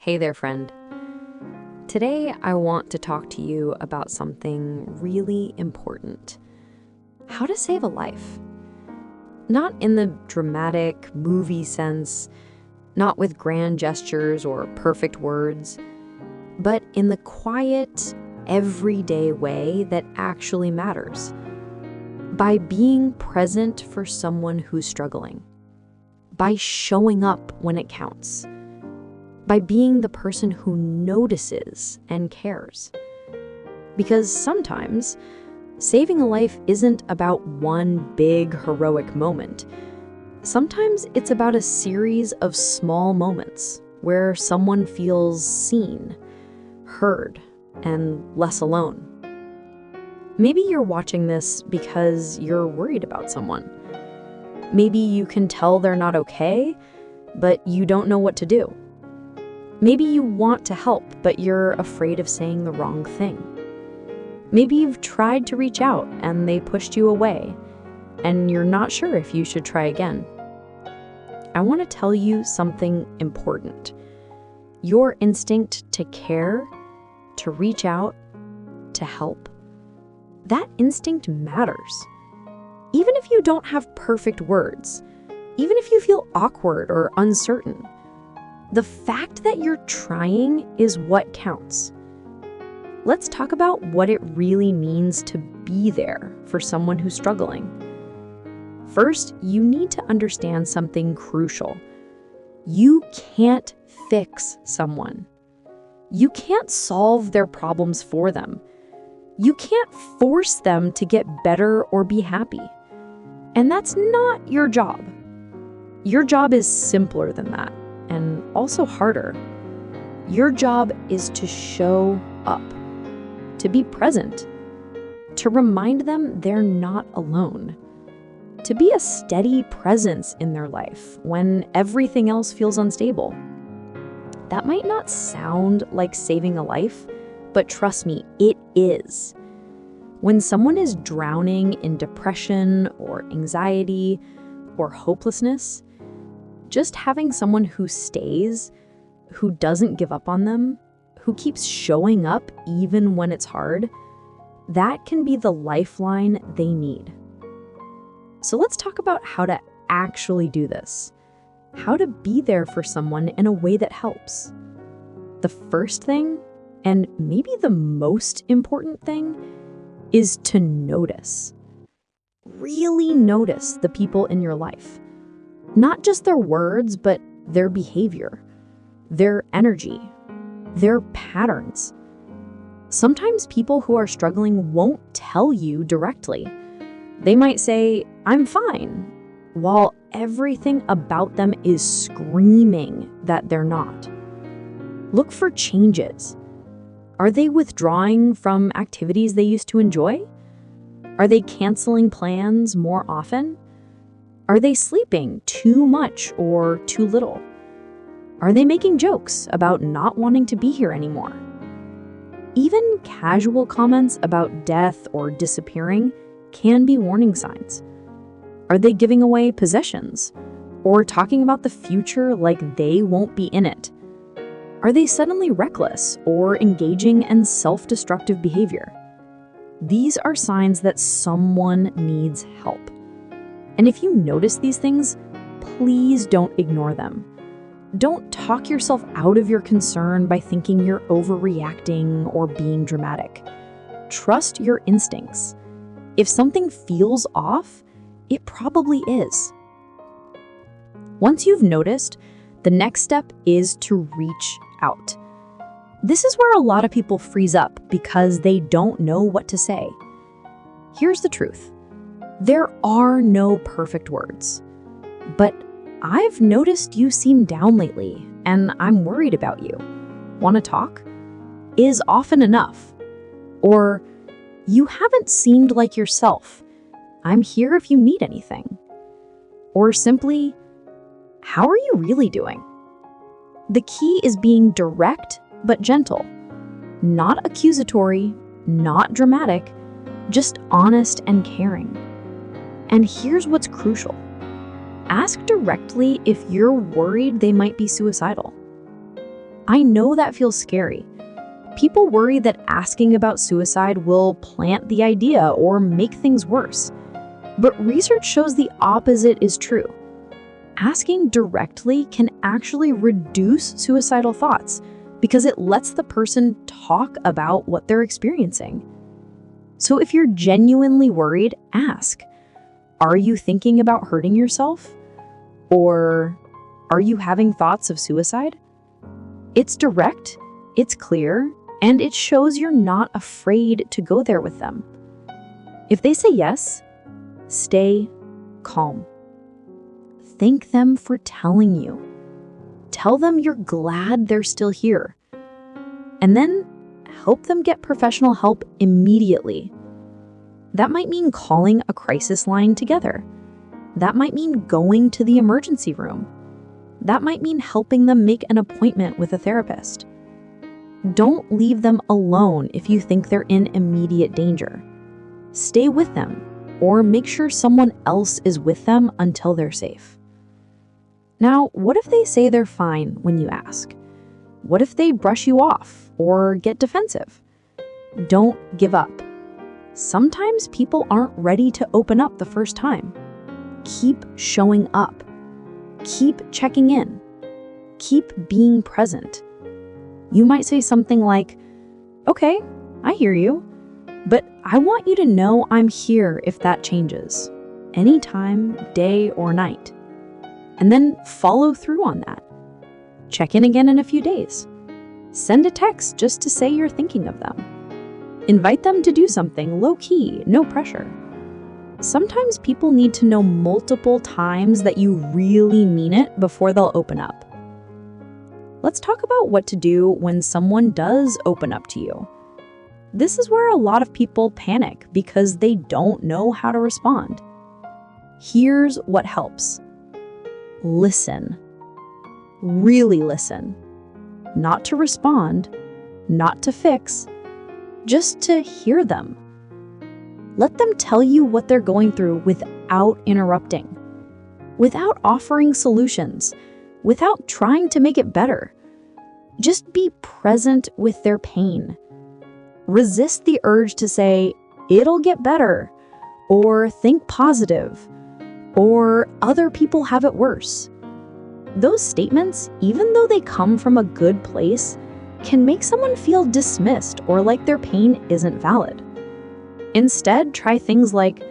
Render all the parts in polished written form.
Hey there, friend. Today, I want to talk to you about something really important. How to save a life. Not in the dramatic, movie sense, not with grand gestures or perfect words, but in the quiet, everyday way that actually matters. By being present for someone who's struggling. By showing up when it counts. By being the person who notices and cares. Because sometimes, saving a life isn't about one big heroic moment. Sometimes it's about a series of small moments where someone feels seen, heard, and less alone. Maybe you're watching this because you're worried about someone. Maybe you can tell they're not okay, but you don't know what to do. Maybe you want to help, but you're afraid of saying the wrong thing. Maybe you've tried to reach out and they pushed you away, and you're not sure if you should try again. I want to tell you something important. Your instinct to care, to reach out, to help, that instinct matters. Even if you don't have perfect words, even if you feel awkward or uncertain, the fact that you're trying is what counts. Let's talk about what it really means to be there for someone who's struggling. First, you need to understand something crucial. You can't fix someone. You can't solve their problems for them. You can't force them to get better or be happy. And that's not your job. Your job is simpler than that. And also harder. Your job is to show up, to be present, to remind them they're not alone, to be a steady presence in their life when everything else feels unstable. That might not sound like saving a life, but trust me, it is. When someone is drowning in depression or anxiety or hopelessness, just having someone who stays, who doesn't give up on them, who keeps showing up even when it's hard, that can be the lifeline they need. So let's talk about how to actually do this. How to be there for someone in a way that helps. The first thing, and maybe the most important thing, is to notice. Really notice the people in your life. Not just their words, but their behavior, their energy, their patterns. Sometimes people who are struggling won't tell you directly. They might say, "I'm fine," while everything about them is screaming that they're not. Look for changes. Are they withdrawing from activities they used to enjoy? Are they canceling plans more often? Are they sleeping too much or too little? Are they making jokes about not wanting to be here anymore? Even casual comments about death or disappearing can be warning signs. Are they giving away possessions or talking about the future like they won't be in it? Are they suddenly reckless or engaging in self-destructive behavior? These are signs that someone needs help. And if you notice these things, please don't ignore them. Don't talk yourself out of your concern by thinking you're overreacting or being dramatic. Trust your instincts. If something feels off, it probably is. Once you've noticed, the next step is to reach out. This is where a lot of people freeze up because they don't know what to say. Here's the truth. There are no perfect words. But I've noticed you seem down lately, and I'm worried about you. Want to talk? Is often enough. Or, you haven't seemed like yourself. I'm here if you need anything. Or simply, how are you really doing? The key is being direct but gentle. Not accusatory, not dramatic, just honest and caring. And here's what's crucial. Ask directly if you're worried they might be suicidal. I know that feels scary. People worry that asking about suicide will plant the idea or make things worse. But research shows the opposite is true. Asking directly can actually reduce suicidal thoughts because it lets the person talk about what they're experiencing. So if you're genuinely worried, ask, are you thinking about hurting yourself? Or are you having thoughts of suicide? It's direct, it's clear, and it shows you're not afraid to go there with them. If they say yes, stay calm. Thank them for telling you. Tell them you're glad they're still here. And then help them get professional help immediately. That might mean calling a crisis line together. That might mean going to the emergency room. That might mean helping them make an appointment with a therapist. Don't leave them alone if you think they're in immediate danger. Stay with them, or make sure someone else is with them until they're safe. Now, what if they say they're fine when you ask? What if they brush you off or get defensive? Don't give up. Sometimes people aren't ready to open up the first time. Keep showing up. Keep checking in. Keep being present. You might say something like, "Okay, I hear you, but I want you to know I'm here if that changes, anytime, day or night." And then follow through on that. Check in again in a few days. Send a text just to say you're thinking of them. Invite them to do something low-key, no pressure. Sometimes people need to know multiple times that you really mean it before they'll open up. Let's talk about what to do when someone does open up to you. This is where a lot of people panic because they don't know how to respond. Here's what helps. Listen. Really listen. Not to respond, not to fix, just to hear them. Let them tell you what they're going through without interrupting, without offering solutions, without trying to make it better. Just be present with their pain. Resist the urge to say, "It'll get better," or "think positive," or "other people have it worse." Those statements, even though they come from a good place, can make someone feel dismissed or like their pain isn't valid. Instead, try things like,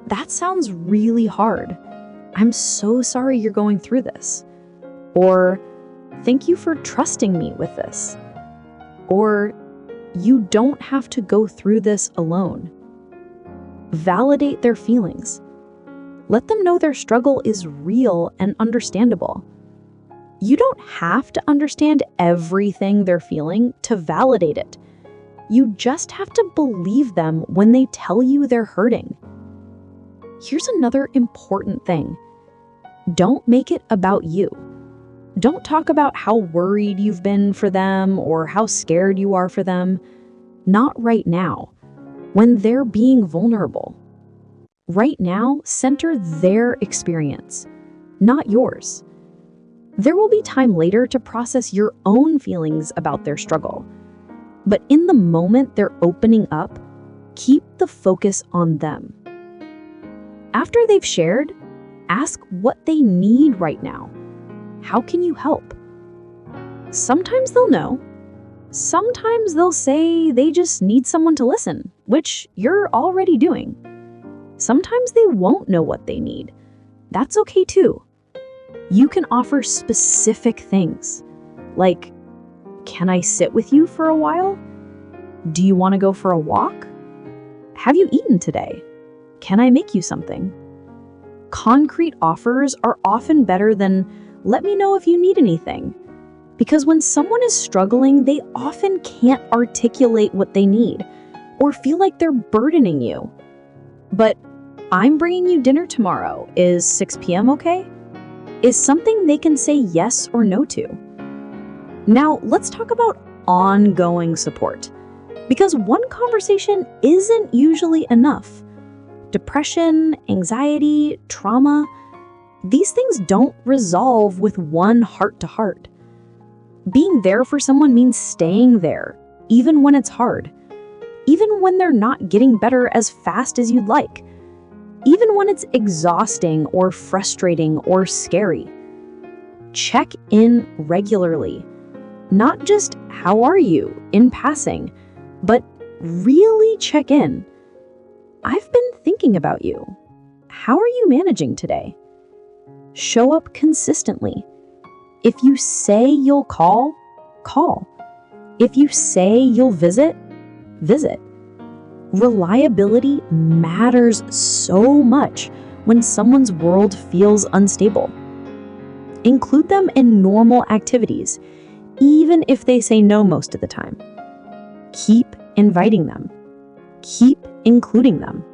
"That sounds really hard. I'm so sorry you're going through this." Or, "Thank you for trusting me with this." Or, "You don't have to go through this alone." Validate their feelings. Let them know their struggle is real and understandable. You don't have to understand everything they're feeling to validate it. You just have to believe them when they tell you they're hurting. Here's another important thing. Don't make it about you. Don't talk about how worried you've been for them or how scared you are for them. Not right now, when they're being vulnerable. Right now, center their experience, not yours. There will be time later to process your own feelings about their struggle. But in the moment they're opening up, keep the focus on them. After they've shared, ask what they need right now. How can you help? Sometimes they'll know. Sometimes they'll say they just need someone to listen, which you're already doing. Sometimes they won't know what they need. That's okay too. You can offer specific things, like, "Can I sit with you for a while? Do you want to go for a walk? Have you eaten today? Can I make you something?" Concrete offers are often better than, "Let me know if you need anything." Because when someone is struggling, they often can't articulate what they need or feel like they're burdening you. But, "I'm bringing you dinner tomorrow. Is 6 p.m. okay?" is something they can say yes or no to. Now, let's talk about ongoing support. Because one conversation isn't usually enough. Depression, anxiety, trauma, these things don't resolve with one heart-to-heart. Being there for someone means staying there, even when it's hard, even when they're not getting better as fast as you'd like, even when it's exhausting or frustrating or scary. Check in regularly. Not just how are you in passing, but really check in. I've been thinking about you. How are you managing today? Show up consistently. If you say you'll call, call. If you say you'll visit, visit. Reliability matters so much when someone's world feels unstable. Include them in normal activities, even if they say no most of the time. Keep inviting them. Keep including them.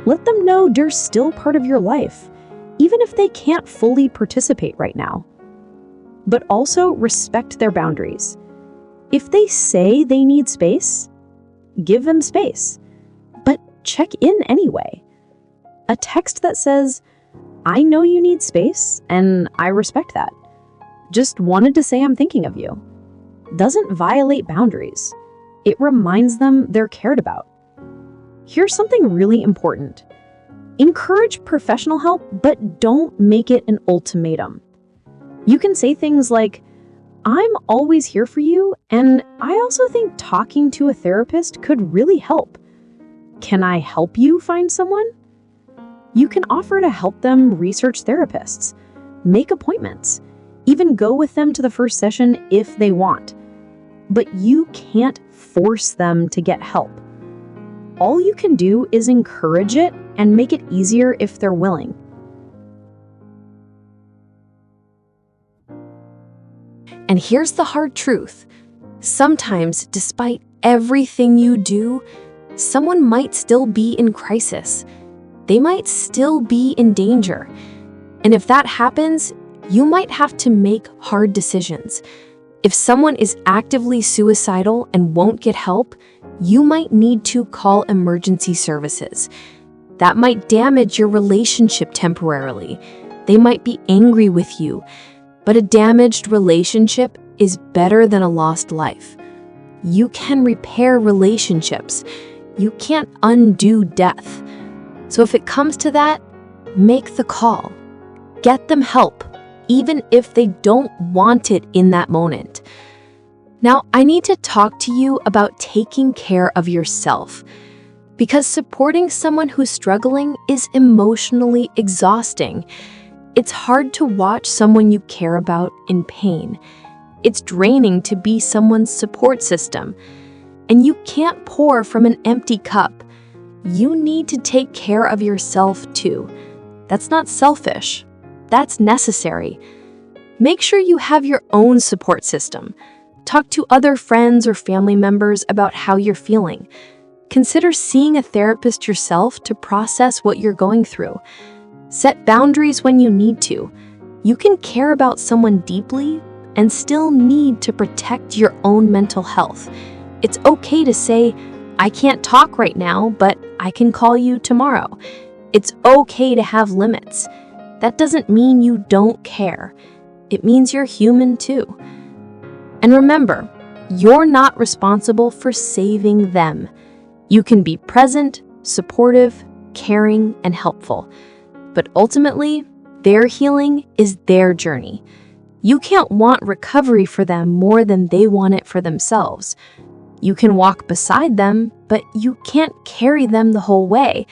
Let them know they're still part of your life, even if they can't fully participate right now. But also respect their boundaries. If they say they need space, give them space, but check in anyway. A text that says, "I know you need space, and I respect that. Just wanted to say I'm thinking of you," doesn't violate boundaries. It reminds them they're cared about. Here's something really important. Encourage professional help, but don't make it an ultimatum. You can say things like, "I'm always here for you, and I also think talking to a therapist could really help. Can I help you find someone?" You can offer to help them research therapists, make appointments, even go with them to the first session if they want. But you can't force them to get help. All you can do is encourage it and make it easier if they're willing. And here's the hard truth. Sometimes, despite everything you do, someone might still be in crisis. They might still be in danger. And if that happens, you might have to make hard decisions. If someone is actively suicidal and won't get help, you might need to call emergency services. That might damage your relationship temporarily. They might be angry with you. But a damaged relationship is better than a lost life. You can repair relationships. You can't undo death. So if it comes to that, make the call. Get them help, even if they don't want it in that moment. Now, I need to talk to you about taking care of yourself, because supporting someone who's struggling is emotionally exhausting. It's hard to watch someone you care about in pain. It's draining to be someone's support system. And you can't pour from an empty cup. You need to take care of yourself too. That's not selfish. That's necessary. Make sure you have your own support system. Talk to other friends or family members about how you're feeling. Consider seeing a therapist yourself to process what you're going through. Set boundaries when you need to. You can care about someone deeply and still need to protect your own mental health. It's okay to say, "I can't talk right now, but I can call you tomorrow." It's okay to have limits. That doesn't mean you don't care. It means you're human too. And remember, you're not responsible for saving them. You can be present, supportive, caring, and helpful. But ultimately, their healing is their journey. You can't want recovery for them more than they want it for themselves. You can walk beside them, but you can't carry them the whole way.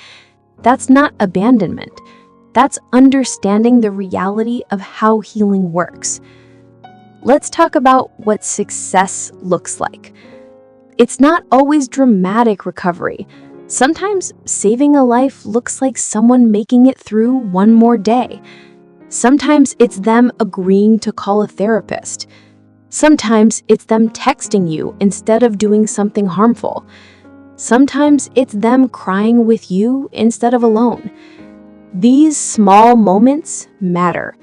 That's not abandonment. That's understanding the reality of how healing works. Let's talk about what success looks like. It's not always dramatic recovery. Sometimes saving a life looks like someone making it through one more day. Sometimes it's them agreeing to call a therapist. Sometimes it's them texting you instead of doing something harmful. Sometimes it's them crying with you instead of alone. These small moments matter.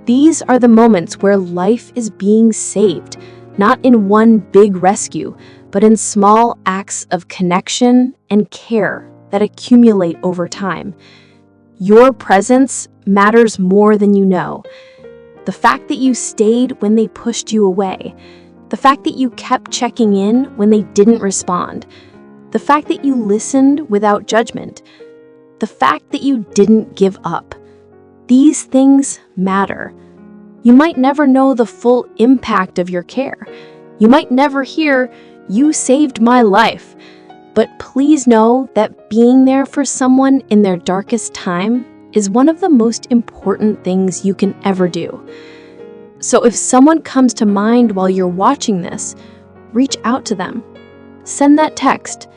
These are the moments where life is being saved, not in one big rescue, but in small acts of connection and care that accumulate over time. Your presence matters more than you know. The fact that you stayed when they pushed you away. The fact that you kept checking in when they didn't respond. The fact that you listened without judgment. The fact that you didn't give up. These things matter. You might never know the full impact of your care. You might never hear, "You saved my life." But please know that being there for someone in their darkest time is one of the most important things you can ever do. So if someone comes to mind while you're watching this, reach out to them. Send that text.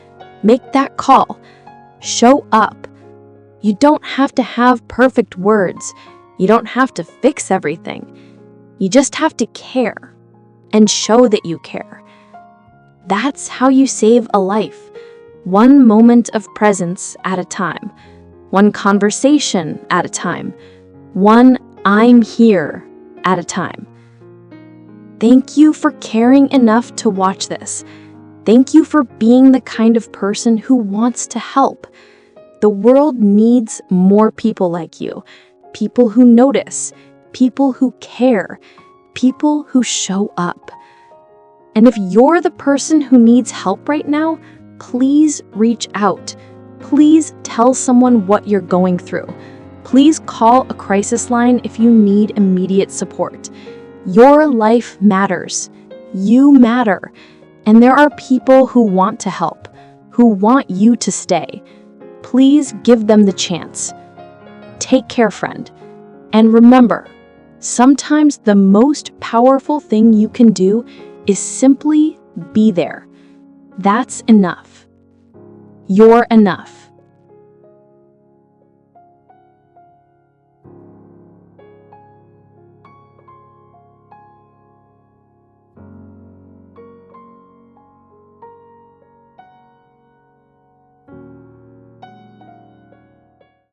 Make that call. Show up. You don't have to have perfect words. You don't have to fix everything. You just have to care and show that you care. That's how you save a life. One moment of presence at a time. One conversation at a time. One "I'm here" at a time. Thank you for caring enough to watch this. Thank you for being the kind of person who wants to help. The world needs more people like you. People who notice. People who care. People who show up. And if you're the person who needs help right now, please reach out. Please tell someone what you're going through. Please call a crisis line if you need immediate support. Your life matters. You matter. And there are people who want to help, who want you to stay. Please give them the chance. Take care, friend. And remember, sometimes the most powerful thing you can do is simply be there. That's enough. You're enough.